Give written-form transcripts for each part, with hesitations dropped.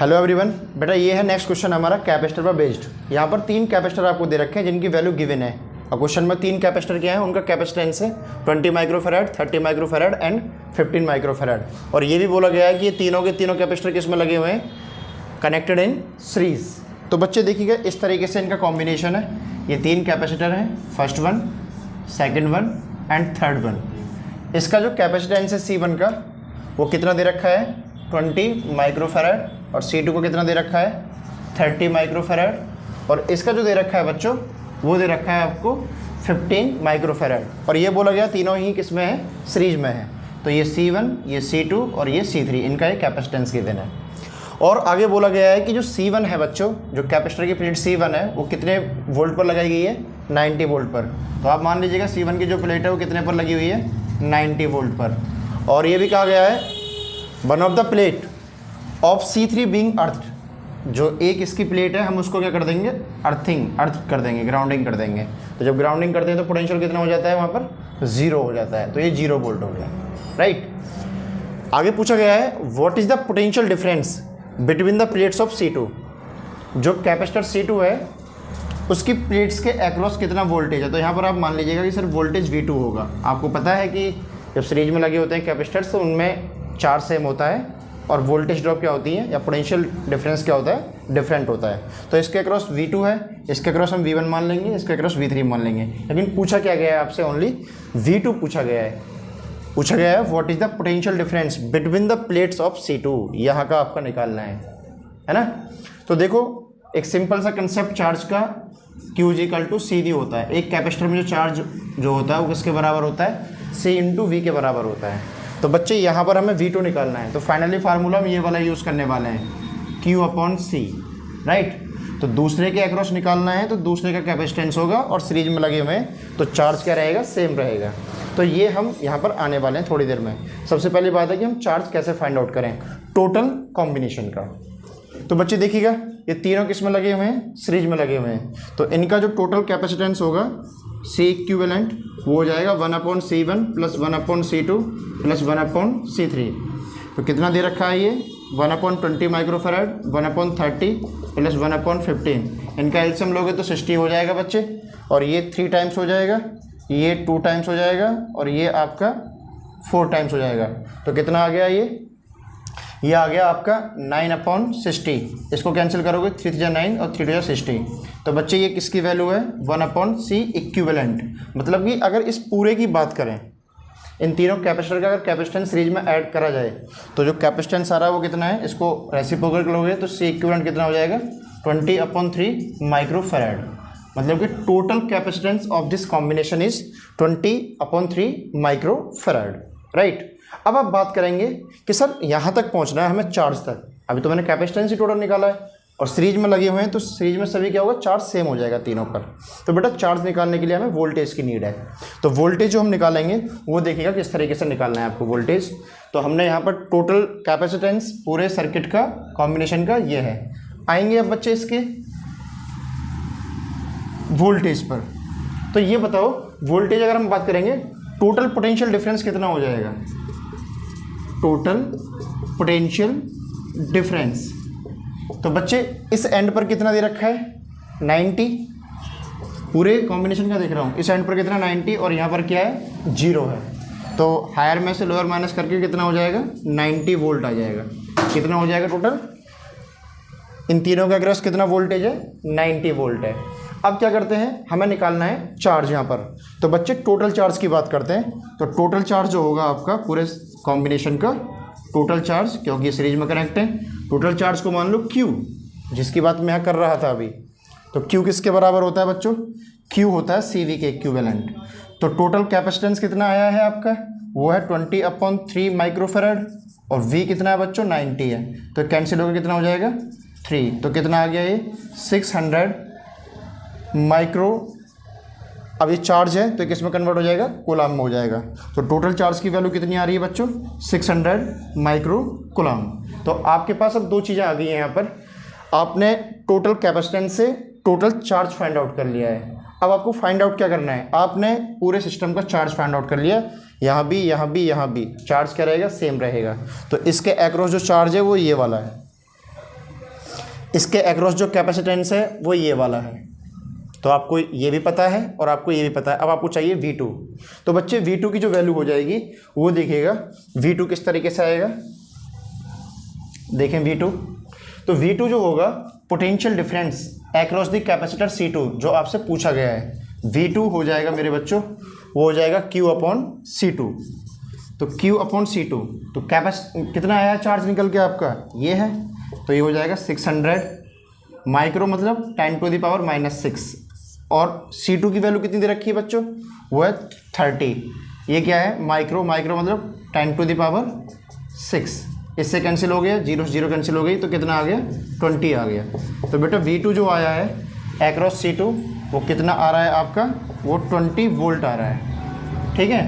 Hello everyone, बेटा ये है नेक्स्ट क्वेश्चन हमारा कैपेसिटर पर बेस्ड। यहाँ पर 3 कैपेसिटर आपको दे रखे हैं जिनकी वैल्यू गिवन है और क्वेश्चन में 3 कैपेसिटर क्या है, उनका कैपेसिटेंस है 20 माइक्रोफैराड, 30 माइक्रोफैराड एंड 15 माइक्रोफैराड। और ये भी बोला गया है कि ये तीनों के तीनों कैपेसिटर किस में लगे हुए हैं, कनेक्टेड इन सीरीज। तो बच्चे देखिएगा इस तरीके से इनका कॉम्बिनेशन है। ये 3 कैपेसिटर हैं, first one, second one and third one. इसका जो कैपेसिटेंस है C1 का वो कितना दे रखा है 20 माइक्रोफैराड और C2 को कितना दे रखा है 30 माइक्रोफैराड और इसका जो दे रखा है बच्चों वो दे रखा है आपको 15 माइक्रोफैराड। और ये बोला गया तीनों ही किस में है, सीरीज में है। तो ये C1, ये C2 और ये C3, इनका ये कैपेसिटेंस गिवन है। और आगे बोला गया है कि जो C1 है बच्चों, जो कैपेसिटर की प्लेट C1 है वो कितने वोल्ट पर लगाई गई है, 90 वोल्ट पर। तो आप मान लीजिएगा C1 की जो प्लेट है वो कितने पर लगी हुई है, 90 वोल्ट पर। और ये भी कहा गया है one of the plate of C3 being earth, जो एक इसकी प्लेट है हम उसको क्या कर देंगे, अर्थ कर देंगे, ग्राउंडिंग कर देंगे। तो जब ग्राउंडिंग करते हैं तो पोटेंशियल कितना हो जाता है वहाँ पर, 0 हो जाता है। तो ये 0 वोल्ट हो गया, राइट। आगे पूछा गया है what is the potential difference between the plates of C2। जो कैपेसिटर C2 है उसकी प्लेट्स के अक्रॉस कितना वोल्टेज है। तो यहाँ पर आप मान लीजिएगा कि सर वोल्टेज V2 होगा। आपको पता है कि जब सीरीज में लगे होते हैं कैपेसिटर्स तो उनमें चार्ज सेम होता है और वोल्टेज ड्रॉप क्या होती है या पोटेंशियल डिफरेंस क्या होता है, डिफरेंट होता है। तो इसके अक्रॉस V2 है, इसके अक्रॉस हम V1 मान लेंगे, इसके अक्रॉस V3 मान लेंगे। लेकिन पूछा क्या गया है आपसे, ओनली V2 पूछा गया है। पूछा गया है what is the potential difference between the plates of C2, यहाँ का आपका निकालना है ना। तो देखो एक सिंपल सा कंसेप्ट चार्ज का, Q = CV होता है। एक कैपेसिटर में जो चार्ज जो होता है वो किसके बराबर होता है, C × V के बराबर होता है। तो बच्चे यहाँ पर हमें V2 निकालना है। तो फाइनली फार्मूला हम ये वाला यूज़ करने वाले हैं, Q/C, राइट। तो दूसरे के अक्रॉस निकालना है तो दूसरे का कैपेसिटेंस होगा और सीरीज में लगे हुए हैं तो चार्ज क्या रहेगा, सेम रहेगा। तो ये हम यहाँ पर आने वाले हैं थोड़ी देर में। सबसे पहली बात है कि हम चार्ज कैसे फाइंड आउट करें, टोटल कॉम्बिनेशन का। तो बच्चे देखिएगा ये तीनों किस में लगे हुए हैं, सीरीज में लगे हुए हैं। तो इनका जो टोटल कैपेसिटेंस होगा C इक्विवेलेंट वो हो जाएगा 1/C1 + 1/C2 + 1/C3। तो कितना दे रखा है ये 1/20 माइक्रोफैराड, 1/30 + 1/15। इनका एलसीएम लोगे तो 60 हो जाएगा बच्चे। और ये 3 टाइम्स हो जाएगा, ये 2 टाइम्स हो जाएगा और ये आपका 4 टाइम्स हो जाएगा। तो कितना आ गया ये आ गया आपका 9/60। इसको कैंसिल करोगे 3 × 9 और 3 × 60। तो बच्चे ये किसकी वैल्यू है, 1/C इक्विवेलेंट। मतलब कि अगर इस पूरे की बात करें, इन तीनों कैपेसिटर का अगर कैपेसिटेंस सीरीज में ऐड करा जाए तो जो कैपेसिटेंस आ रहा है वो कितना है, इसको रेसिप्रोकल करोगे तो C इक्विवेलेंट कितना हो जाएगा 20/3 माइक्रोफैराड। मतलब कि total capacitance of this combination is 20/3 microfarad, right. अब आप बात करेंगे कि सर यहाँ तक पहुँचना है हमें चार्ज तक। अभी तो मैंने कैपेसिटेंस ही टोटल निकाला है और सीरीज में लगे हुए हैं तो सीरीज में सभी क्या होगा, चार्ज सेम हो जाएगा तीनों पर। तो बेटा चार्ज निकालने के लिए हमें वोल्टेज की नीड है। तो वोल्टेज जो हम निकालेंगे वो देखिएगा किस तरीके से निकालना है आपको वोल्टेज। तो हमने यहाँ पर टोटल कैपेसिटेंस पूरे सर्किट का कॉम्बिनेशन का ये है। आएंगे अब बच्चे इसके वोल्टेज पर। तो ये बताओ वोल्टेज अगर हम बात करेंगे टोटल पोटेंशियल डिफरेंस कितना हो जाएगा, टोटल पोटेंशियल डिफरेंस। तो बच्चे इस एंड पर कितना दे रखा है 90, पूरे कॉम्बिनेशन का देख रहा हूँ। इस एंड पर कितना 90 और यहाँ पर क्या है 0 है। तो हायर में से लोअर माइनस करके कितना हो जाएगा 90 वोल्ट आ जाएगा। कितना हो जाएगा टोटल, इन तीनों के अक्रॉस कितना वोल्टेज है 90 वोल्ट है। अब क्या करते हैं, हमें निकालना है चार्ज यहाँ पर। तो बच्चे टोटल चार्ज की बात करते हैं। तो टोटल चार्ज जो होगा आपका पूरे कॉम्बिनेशन का टोटल चार्ज, क्योंकि ये सीरीज में कनेक्ट है, टोटल चार्ज को मान लो Q, जिसकी बात मैं यहाँ कर रहा था अभी। तो Q किसके बराबर होता है बच्चों, Q होता है CV के इक्विवेलेंट। तो टोटल कैपेसिटेंस कितना आया है आपका, वो है 20/3 माइक्रोफैराड और V कितना है बच्चों 90 है। तो कैंसिल होकर कितना हो जाएगा 3। तो कितना आ गया ये 600 माइक्रो। अब ये चार्ज है तो किस में कन्वर्ट हो जाएगा, कूलाम में हो जाएगा। तो टोटल चार्ज की वैल्यू कितनी आ रही है बच्चों 600 माइक्रो कूलाम। तो आपके पास अब 2 चीज़ें आ गई हैं यहाँ पर। आपने टोटल कैपेसिटेंस से टोटल चार्ज फाइंड आउट कर लिया है। अब आपको फाइंड आउट क्या करना है, आपने पूरे सिस्टम का चार्ज फाइंड आउट कर लिया। यहाँ भी यहाँ भी यहाँ भी चार्ज क्या रहेगा, सेम रहेगा। तो इसके एक्रॉस जो चार्ज है वो ये वाला है, इसके अक्रॉस जो कैपेसिटेंस है वो ये वाला है। तो आपको ये भी पता है और आपको ये भी पता है। अब आपको चाहिए V2। तो बच्चे V2 की जो वैल्यू हो जाएगी वो देखिएगा, V2 किस तरीके से आएगा, देखें V2। तो V2 जो होगा potential difference across the capacitor C2 जो आपसे पूछा गया है, V2 हो जाएगा मेरे बच्चों, वो हो जाएगा Q/C2। तो Q/C2 तो कितना आया चार्ज निकल के आपका, ये है। तो ये हो जाएगा 600 माइक्रो, मतलब 10⁻⁻6। और C2 की वैल्यू कितनी दे रखी है बच्चों, वो है 30। ये क्या है, माइक्रो, माइक्रो मतलब 10⁻6। इससे कैंसिल हो गया, 0 से 0 कैंसिल हो गई, तो कितना आ गया, 20 आ गया। तो बेटा V2 जो आया है अक्रॉस C2 वो कितना आ रहा है आपका, वो 20 वोल्ट आ रहा है। ठीक है,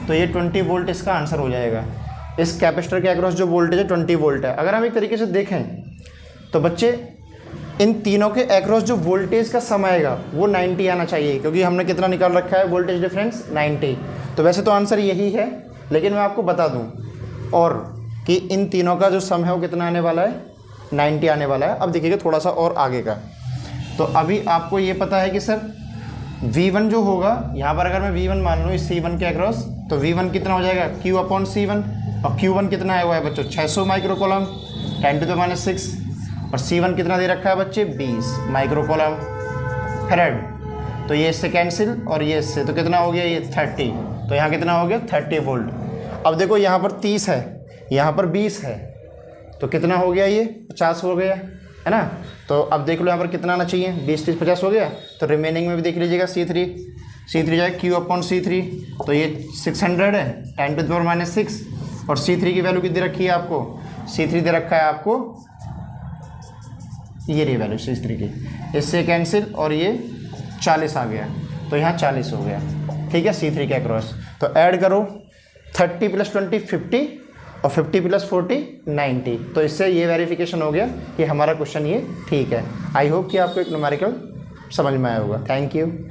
तो ये 20 वोल्ट इसका आंसर हो जाएगा। इस कैपेसिटर के अक्रॉस जो वोल्टेज है 20 वोल्ट है। अगर हम एक तरीके से देखें तो बच्चे इन तीनों के अक्रॉस जो वोल्टेज का सम आएगा वो 90 आना चाहिए, क्योंकि हमने कितना निकाल रखा है वोल्टेज डिफरेंस, 90। तो वैसे तो आंसर यही है, लेकिन मैं आपको बता दूं और कि इन तीनों का जो सम है वो कितना आने वाला है, 90 आने वाला है। अब देखिएगा थोड़ा सा और आगे का। तो अभी आपको ये पता है कि सर V1 जो होगा, यहाँ पर अगर मैं V1 मान लूँ इस C1 के अक्रॉस, तो V1 कितना हो जाएगा Q/C1। और Q1 कितना आया हुआ है बच्चों, 600 माइक्रो कूलम 10⁻⁻6। और C1 कितना दे रखा है बच्चे, 20 माइक्रो कूलम फेरेड। तो ये इससे कैंसिल और ये इससे, तो कितना हो गया, ये 30। तो यहाँ कितना हो गया, 30 वोल्ट। अब देखो यहाँ पर 30 है, यहाँ पर 20 है, तो कितना हो गया, ये 50 हो गया, है ना। तो अब देख लो यहाँ पर कितना आना चाहिए, 20 30 50 हो गया। तो रिमेनिंग में भी देख लीजिएगा C3 जाए Q/C3। तो ये 600 है 10⁻⁻6। और C3 की वैल्यू कितनी रखी है आपको, C3 दे रखा है आपको, ये रही वैल्यू C3 की, इससे कैंसिल और ये 40 आ गया। तो यहाँ 40 हो गया। ठीक है, C3 के अक्रॉस। तो ऐड करो 30 + 20 50 और 50 + 40 90। तो इससे ये वेरिफिकेशन हो गया कि हमारा क्वेश्चन ये ठीक है। आई होप कि आपको एक न्यूमेरिकल समझ में आया होगा। Thank you.